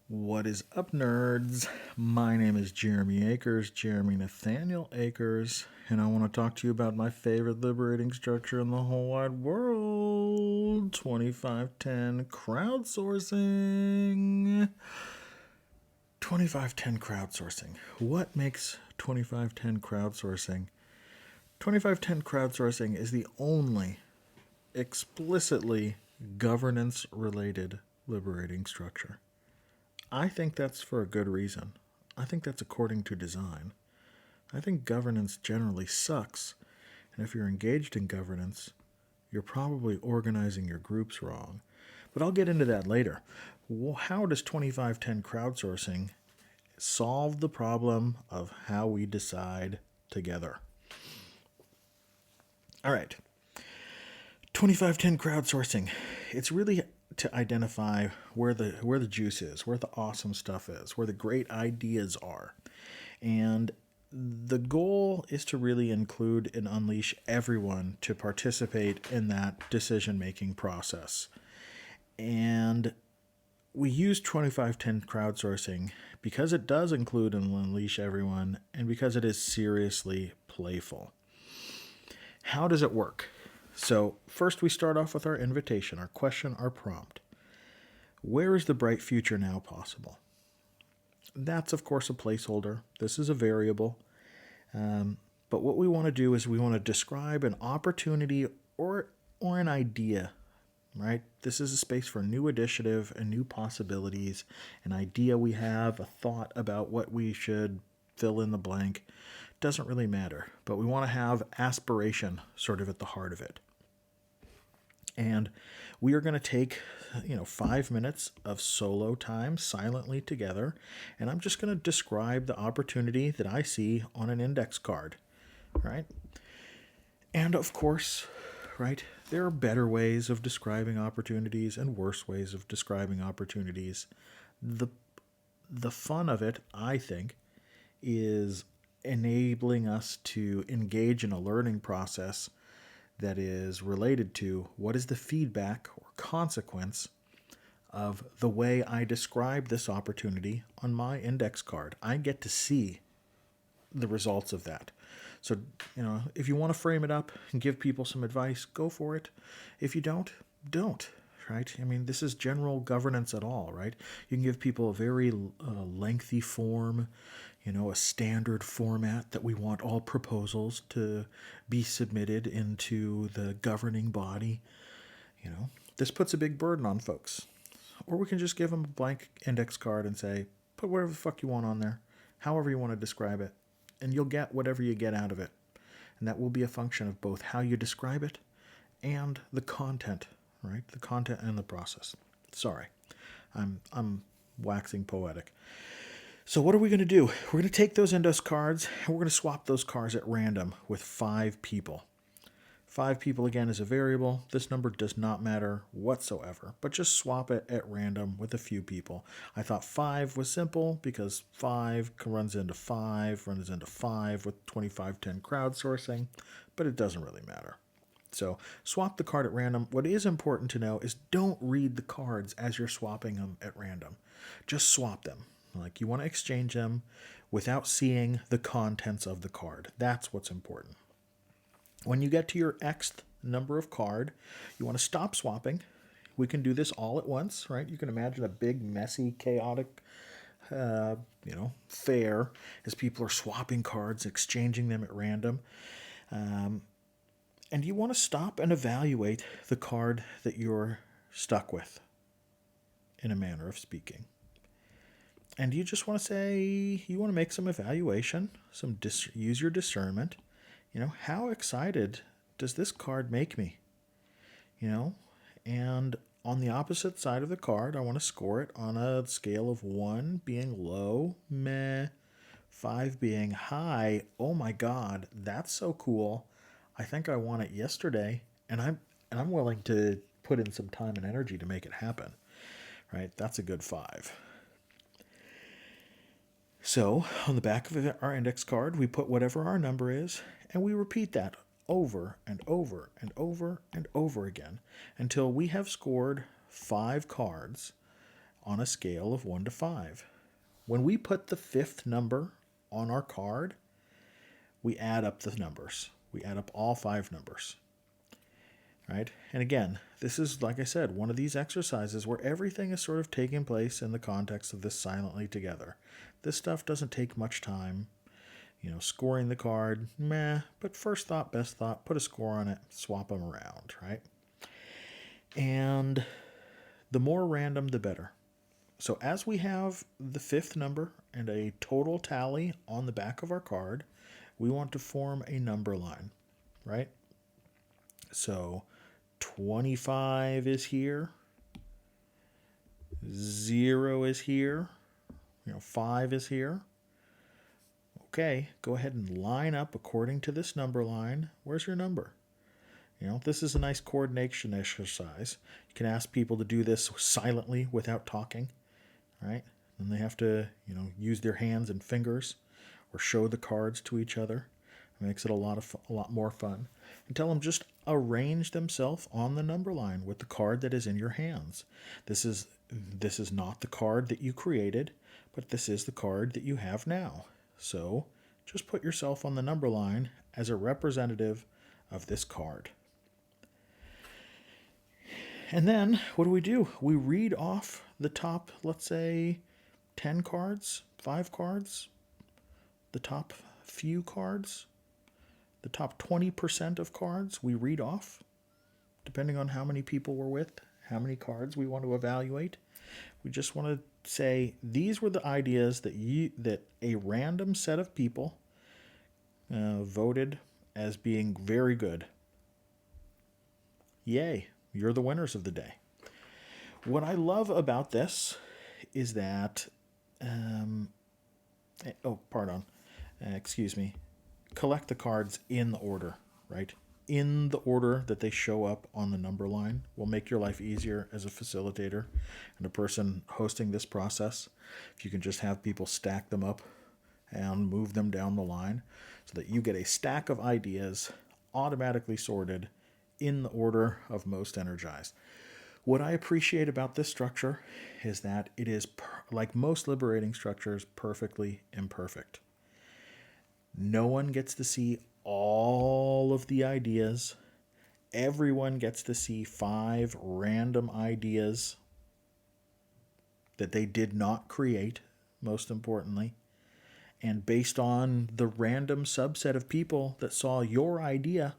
What is up, nerds? My name is Jeremy Akers, Jeremy Nathaniel Akers, and I want to talk to you about my favorite liberating structure in the whole wide world 2510 crowdsourcing. 2510 crowdsourcing. What makes 2510 crowdsourcing? 2510 crowdsourcing is the only explicitly governance related liberating structure. I think that's for a good reason. I think that's according to design. I think governance generally sucks, and if you're engaged in governance, you're probably organizing your groups wrong. But I'll get into that later. How does 2510 crowdsourcing solve the problem of how we decide together? All right. 2510 crowdsourcing. It's really to identify where the juice is, where the awesome stuff is, where the great ideas are. And the goal is to really include and unleash everyone to participate in that decision-making process. And we use 2510 crowdsourcing because it does include and unleash everyone, and because it is seriously playful. How does it work? So first we start off with our invitation, our question, our prompt. Where is the bright future now possible? That's, of course, a placeholder. This is a variable. But what we want to do is we want to describe an opportunity or an idea, right? This is a space for new initiative and new possibilities, an idea we have, a thought about what we should fill in the blank. Doesn't really matter, but we want to have aspiration sort of at the heart of it. And we are going to take, 5 minutes of solo time silently together. And I'm just going to describe the opportunity that I see on an index card, right? And of course, right, there are better ways of describing opportunities and worse ways of describing opportunities. The fun of it, I think, is enabling us to engage in a learning process that is related to what is the feedback or consequence of the way I describe this opportunity on my index card. I get to see the results of that. So, if you want to frame it up and give people some advice, go for it. If you don't, right? I mean, this is general governance at all, right? You can give people a very lengthy form, a standard format that we want all proposals to be submitted into the governing body. This puts a big burden on folks. Or we can just give them a blank index card and say, put whatever the fuck you want on there, however you want to describe it, and you'll get whatever you get out of it. And that will be a function of both how you describe it and the content, right? The content and the process. Sorry, I'm waxing poetic. So what are we going to do? We're going to take those index cards and we're going to swap those cards at random with 5 people. 5 people, again, is a variable. This number does not matter whatsoever, but just swap it at random with a few people. I thought 5 was simple because 5 runs into 5 with 2510 crowdsourcing, but it doesn't really matter. So swap the card at random. What is important to know is don't read the cards as you're swapping them at random. Just swap them. Like, you want to exchange them without seeing the contents of the card. That's what's important. When you get to your Xth number of card, you want to stop swapping. We can do this all at once, right? You can imagine a big, messy, chaotic, fair as people are swapping cards, exchanging them at random. And you want to stop and evaluate the card that you're stuck with, in a manner of speaking. And you just want to say, you want to make some evaluation, use your discernment. How excited does this card make me? And on the opposite side of the card, I want to score it on a scale of 1 being low, meh, 5 being high, oh my god, that's so cool. I think I want it yesterday, and I'm willing to put in some time and energy to make it happen. Right? That's a good 5. So on the back of our index card, we put whatever our number is, and we repeat that over and over and over and over again until we have scored 5 cards on a scale of 1 to 5. When we put the fifth number on our card, we add up the numbers. We add up all 5 numbers. Right? And again, this is, like I said, one of these exercises where everything is sort of taking place in the context of this silently together. This stuff doesn't take much time. Scoring the card, meh, but first thought, best thought, put a score on it, swap them around, right? And the more random, the better. So as we have the fifth number and a total tally on the back of our card, we want to form a number line, right? So 25 is here, 0 is here, 5 is here. Okay, go ahead and line up according to this number line. Where's your number? This is a nice coordination exercise. You can ask people to do this silently without talking, right? And they have to, use their hands and fingers or show the cards to each other. It makes it a lot more fun. And tell them just arrange themselves on the number line with the card that is in your hands. This is not the card that you created, but this is the card that you have now. So just put yourself on the number line as a representative of this card. And then what do? We read off the top, let's say, 10 cards, 5 cards, the top few cards, the top 20% of cards we read off, depending on how many people we're with, how many cards we want to evaluate. We just want to say these were the ideas that a random set of people voted as being very good. Yay, you're the winners of the day. What I love about this is that, collect the cards in the order, right? In the order that they show up on the number line will make your life easier as a facilitator and a person hosting this process. If you can just have people stack them up and move them down the line so that you get a stack of ideas automatically sorted in the order of most energized. What I appreciate about this structure is that it is, like most liberating structures, perfectly imperfect. No one gets to see all of the ideas. Everyone gets to see 5 random ideas that they did not create, most importantly. And based on the random subset of people that saw your idea,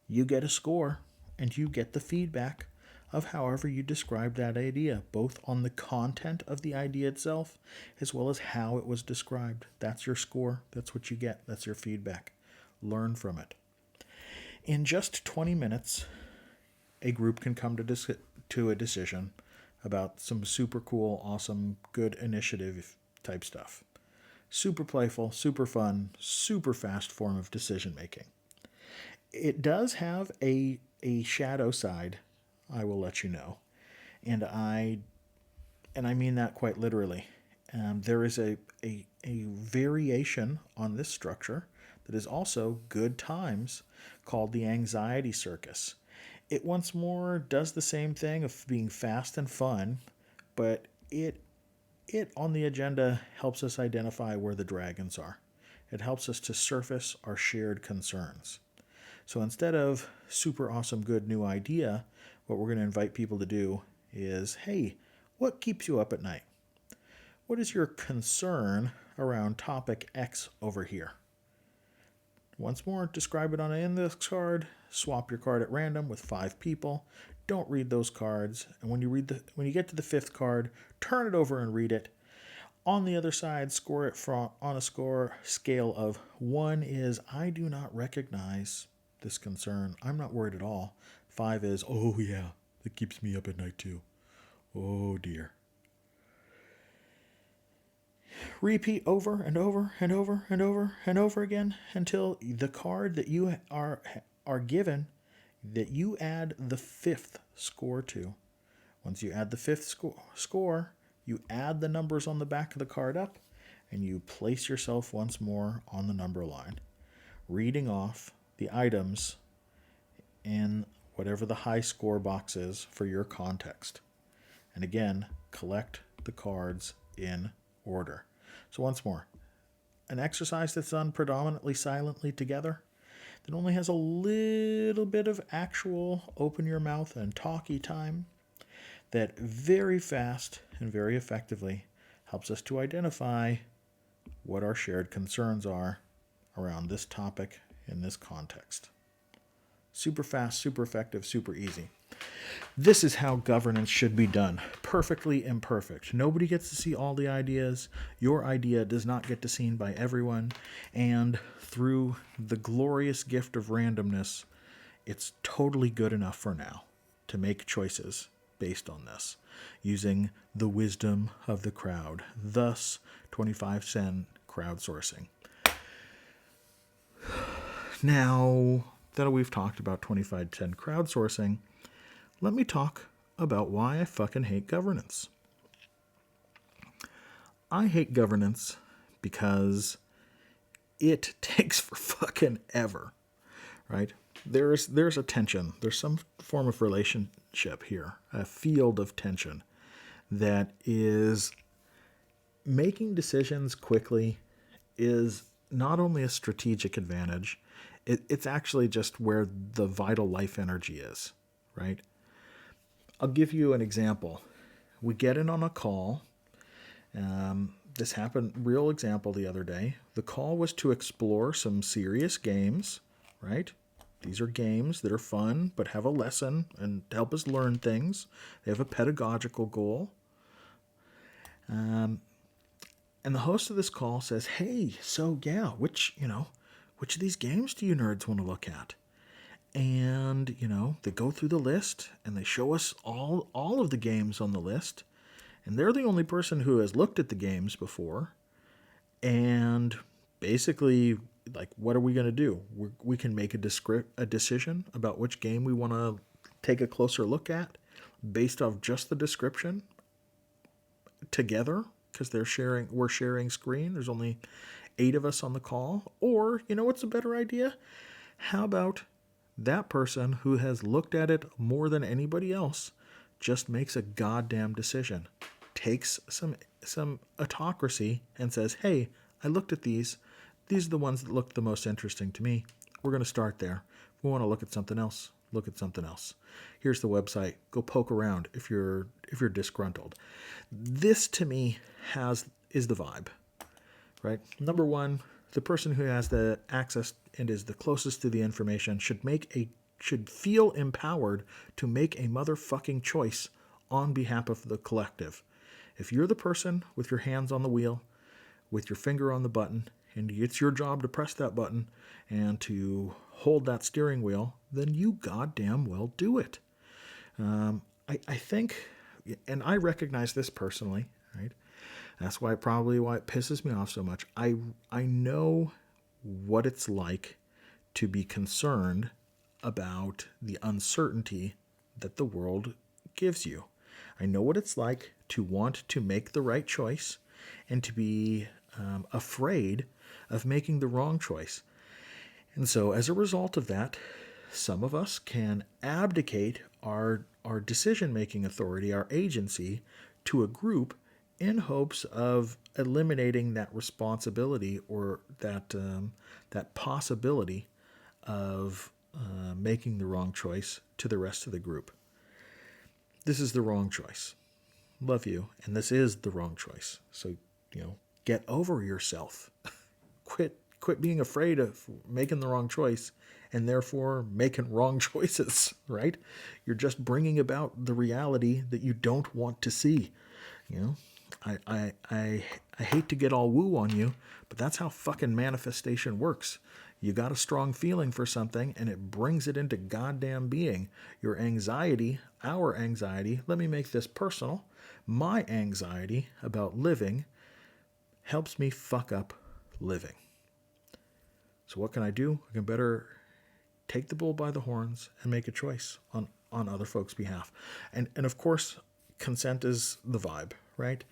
you get a score and you get the feedback of however you describe that idea, both on the content of the idea itself as well as how it was described. That's your score. That's what you get. That's your feedback. Learn from it. In just 20 minutes, a group can come to a decision about some super cool, awesome, good initiative type stuff. Super playful, super fun, super fast form of decision making. It does have a shadow side, I will let you know. And I mean that quite literally. There is a variation on this structure that is also good times called the anxiety circus. It once more does the same thing of being fast and fun, but it on the agenda helps us identify where the dragons are. It helps us to surface our shared concerns. So instead of super awesome good new idea, what we're going to invite people to do is, hey, what keeps you up at night? What is your concern around topic X over here? Once more, describe it on an index card, swap your card at random with 5 people. Don't read those cards, and when you get to the 5th card, turn it over and read it. On the other side, score it on a score scale of 1 is I do not recognize this concern. I'm not worried at all. 5 is, oh yeah, it keeps me up at night too. Oh dear. Repeat over and over and over and over and over again until the card that you are given that you add the 5th score to. Once you add the 5th score, you add the numbers on the back of the card up and you place yourself once more on the number line, reading off the items in whatever the high score box is for your context. And again, collect the cards in order. So once more, an exercise that's done predominantly silently together, that only has a little bit of actual open your mouth and talky time, that very fast and very effectively helps us to identify what our shared concerns are around this topic in this context. Super fast, super effective, super easy. This is how governance should be done. Perfectly imperfect. Nobody gets to see all the ideas. Your idea does not get to be seen by everyone. And through the glorious gift of randomness, it's totally good enough for now to make choices based on this, using the wisdom of the crowd. Thus, 25-cent crowdsourcing. Now that we've talked about 25-cent crowdsourcing, let me talk about why I fucking hate governance. I hate governance because it takes for fucking ever, right? There's a tension. There's some form of relationship here, a field of tension that is making decisions quickly is not only a strategic advantage, it's actually just where the vital life energy is, right? I'll give you an example. We get in on a call. This happened, real example the other day. The call was to explore some serious games, right? These are games that are fun, but have a lesson and help us learn things. They have a pedagogical goal. And the host of this call says, hey, so yeah, which of these games do you nerds want to look at? And, they go through the list and they show us all of the games on the list. And they're the only person who has looked at the games before. And basically, like, what are we going to do? We can make a decision about which game we want to take a closer look at based off just the description together, because we're sharing screen. There's only 8 of us on the call. Or, what's a better idea? How about that person who has looked at it more than anybody else just makes a goddamn decision, takes some autocracy and says, hey, I looked at these. These are the ones that look the most interesting to me. We're going to start there. If we want to look at something else, look at something else. Here's the website. Go poke around if you're disgruntled. This to me is the vibe, right? Number one, the person who has the access and is the closest to the information should feel empowered to make a motherfucking choice on behalf of the collective. If you're the person with your hands on the wheel, with your finger on the button, and it's your job to press that button and to hold that steering wheel, then you goddamn well do it. I think, and I recognize this personally, right? That's why it pisses me off so much. I know what it's like to be concerned about the uncertainty that the world gives you. I know what it's like to want to make the right choice and to be afraid of making the wrong choice. And so as a result of that, some of us can abdicate our decision-making authority, our agency, to a group in hopes of eliminating that responsibility or that possibility of making the wrong choice to the rest of the group. This is the wrong choice. Love you, and this is the wrong choice. So, get over yourself. Quit being afraid of making the wrong choice and therefore making wrong choices, right? You're just bringing about the reality that you don't want to see. I hate to get all woo on you, but that's how fucking manifestation works. You got a strong feeling for something and it brings it into goddamn being. Your anxiety, our anxiety, let me make this personal. My anxiety about living helps me fuck up living. So what can I do? I can better take the bull by the horns and make a choice on other folks' behalf. And of course, consent is the vibe, right?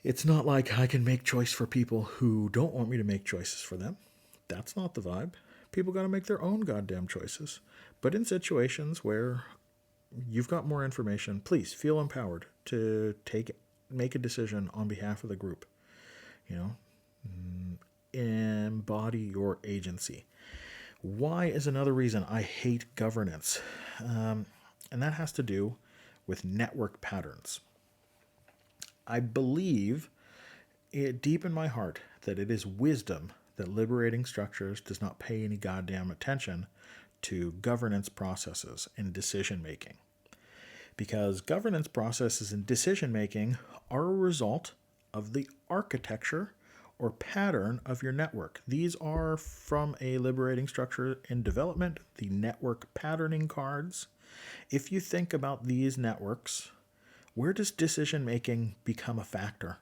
It's not like I can make choice for people who don't want me to make choices for them. That's not the vibe. People got to make their own goddamn choices. But in situations where, you've got more information. Please feel empowered to make a decision on behalf of the group. You know, embody your agency. Why is another reason I hate governance? And that has to do with network patterns. I believe deep in my heart that it is wisdom that Liberating Structures does not pay any goddamn attention to governance processes and decision making. Because governance processes and decision making are a result of the architecture or pattern of your network. These are from a Liberating Structure in development, the network patterning cards. If you think about these networks, where does decision making become a factor?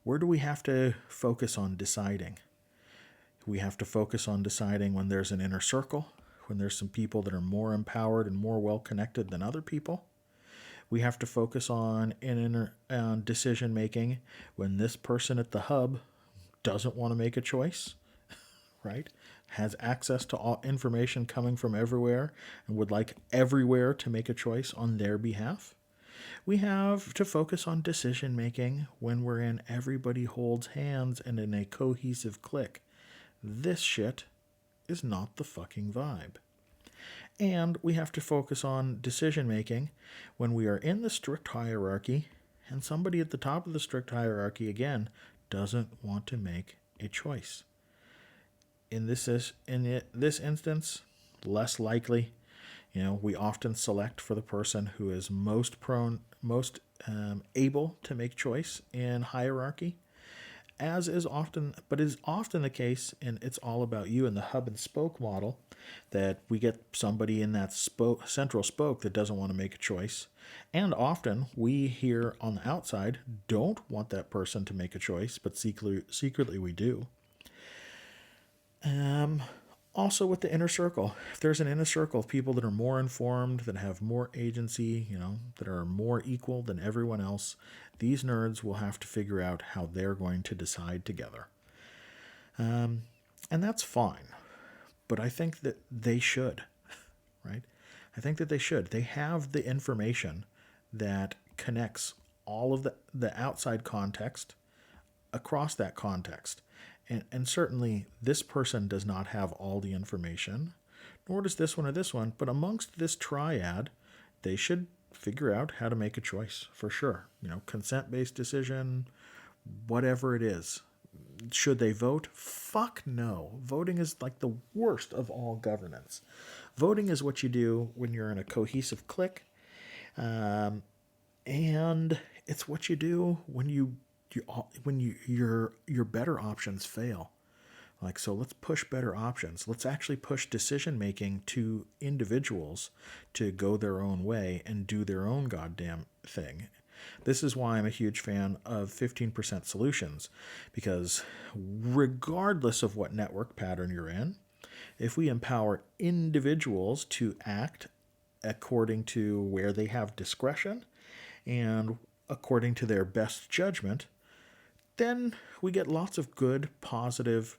Where do we have to focus on deciding? We have to focus on deciding when there's an inner circle, when there's some people that are more empowered and more well connected than other people. We have to focus on decision making when this person at the hub doesn't want to make a choice, right? Has access to all information coming from everywhere and would like everywhere to make a choice on their behalf. We have to focus on decision making when we're in everybody holds hands and in a cohesive clique. This shit is not the fucking vibe. And we have to focus on decision making when we are in the strict hierarchy and somebody at the top of the strict hierarchy, again, doesn't want to make a choice. In this instance, less likely. We often select for the person who is most able to make choice in hierarchy, is often the case, and it's all about you in the hub and spoke model, that we get somebody in that central spoke that doesn't want to make a choice. And often we here on the outside don't want that person to make a choice, but secretly we do. Also with the inner circle, if there's an inner circle of people that are more informed, that have more agency, that are more equal than everyone else, these nerds will have to figure out how they're going to decide together. And that's fine. But I think that they should, right? I think that they should. They have the information that connects all of the outside context across that context. And certainly this person does not have all the information, nor does this one or this one, but amongst this triad, they should figure out how to make a choice, for sure. Consent-based decision, whatever it is. Should they vote? Fuck no. Voting is like the worst of all governance. Voting is what you do when you're in a cohesive clique, and it's what you do when your better options fail. So let's push better options. Let's actually push decision making to individuals to go their own way and do their own goddamn thing. This is why I'm a huge fan of 15% solutions, because regardless of what network pattern you're in, if we empower individuals to act according to where they have discretion and according to their best judgment, then we get lots of good, positive,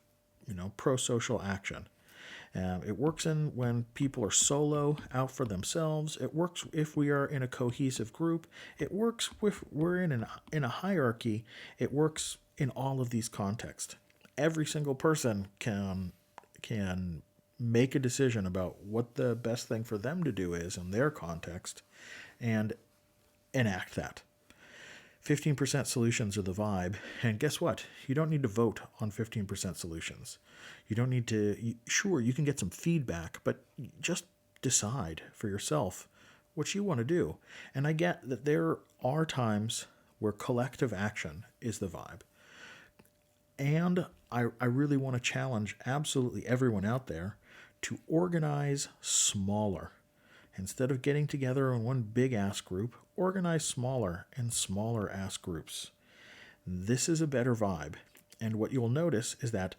pro-social action. It works when people are solo, out for themselves. It works if we are in a cohesive group. It works if we're in a hierarchy. It works in all of these contexts. Every single person can make a decision about what the best thing for them to do is in their context and enact that. 15% solutions are the vibe. And guess what? You don't need to vote on 15% solutions. You don't need to... Sure, you can get some feedback, but just decide for yourself what you want to do. And I get that there are times where collective action is the vibe. And I really want to challenge absolutely everyone out there to organize smaller. Instead of getting together in one big-ass group, organize smaller and smaller-ass groups. This is a better vibe. And what you'll notice is that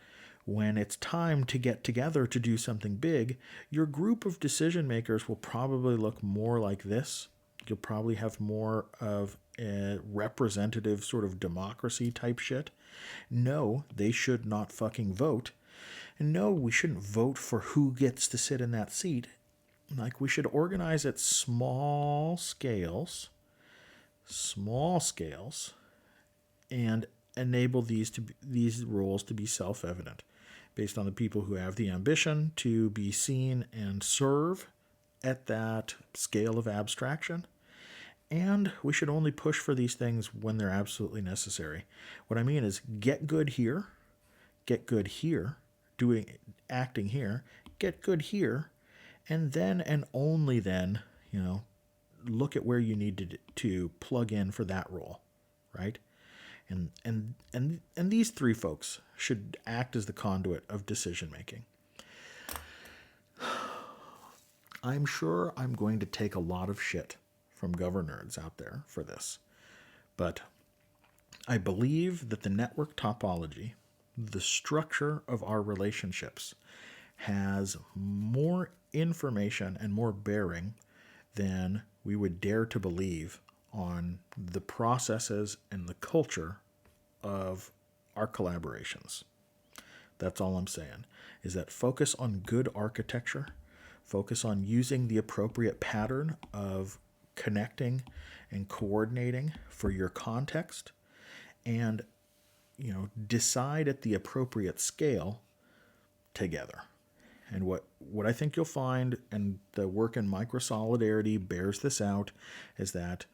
when it's time to get together to do something big, your group of decision makers will probably look more like this. You'll probably have more of a representative sort of democracy type shit. No, they should not fucking vote. And no, we shouldn't vote for who gets to sit in that seat. Like we should organize at small scales, and enable these roles to be self-evident based on the people who have the ambition to be seen and serve at that scale of abstraction. And we should only push for these things when they're absolutely necessary. What I mean is get good here, doing acting here, get good here, and then and only then, look at where you need to plug in for that role, right? And these three folks should act as the conduit of decision making. I'm sure I'm going to take a lot of shit from governors out there for this, but I believe that the network topology, the structure of our relationships, has more information and more bearing than we would dare to believe on the processes and the culture of our collaborations. That's all I'm saying, is that focus on good architecture, focus on using the appropriate pattern of connecting and coordinating for your context, and decide at the appropriate scale together. And what I think you'll find, and the work in microsolidarity bears this out, is that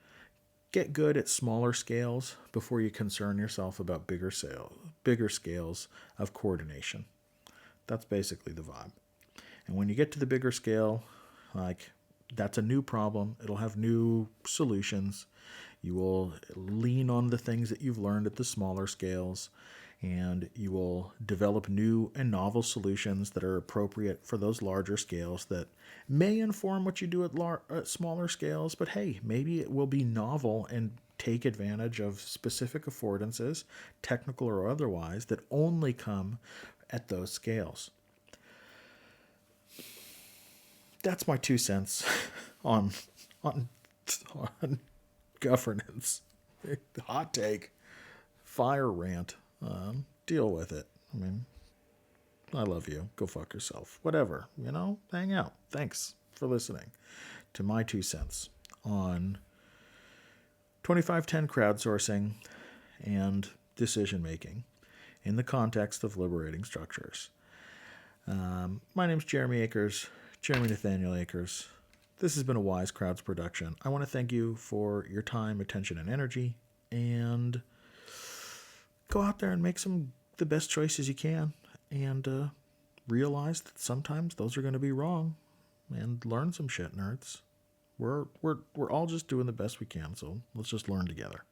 get good at smaller scales before you concern yourself about bigger scales of coordination. That's basically the vibe. And when you get to the bigger scale, like, that's a new problem. It'll have new solutions. You will lean on the things that you've learned at the smaller scales, and you will develop new and novel solutions that are appropriate for those larger scales that may inform what you do at smaller scales, but hey, maybe it will be novel and take advantage of specific affordances, technical or otherwise, that only come at those scales. That's my 2 cents on on on governance. Hot take, fire rant. Deal with it. I mean, I love you. Go fuck yourself. Whatever. Hang out. Thanks for listening to my 2 cents on 2510 crowdsourcing and decision making in the context of liberating structures. My name's Jeremy Nathaniel Akers. This has been a Wise Crowds production. I want to thank you for your time, attention, and energy, and go out there and make the best choices you can, and realize that sometimes those are going to be wrong, and learn some shit, nerds. We're all just doing the best we can, so let's just learn together.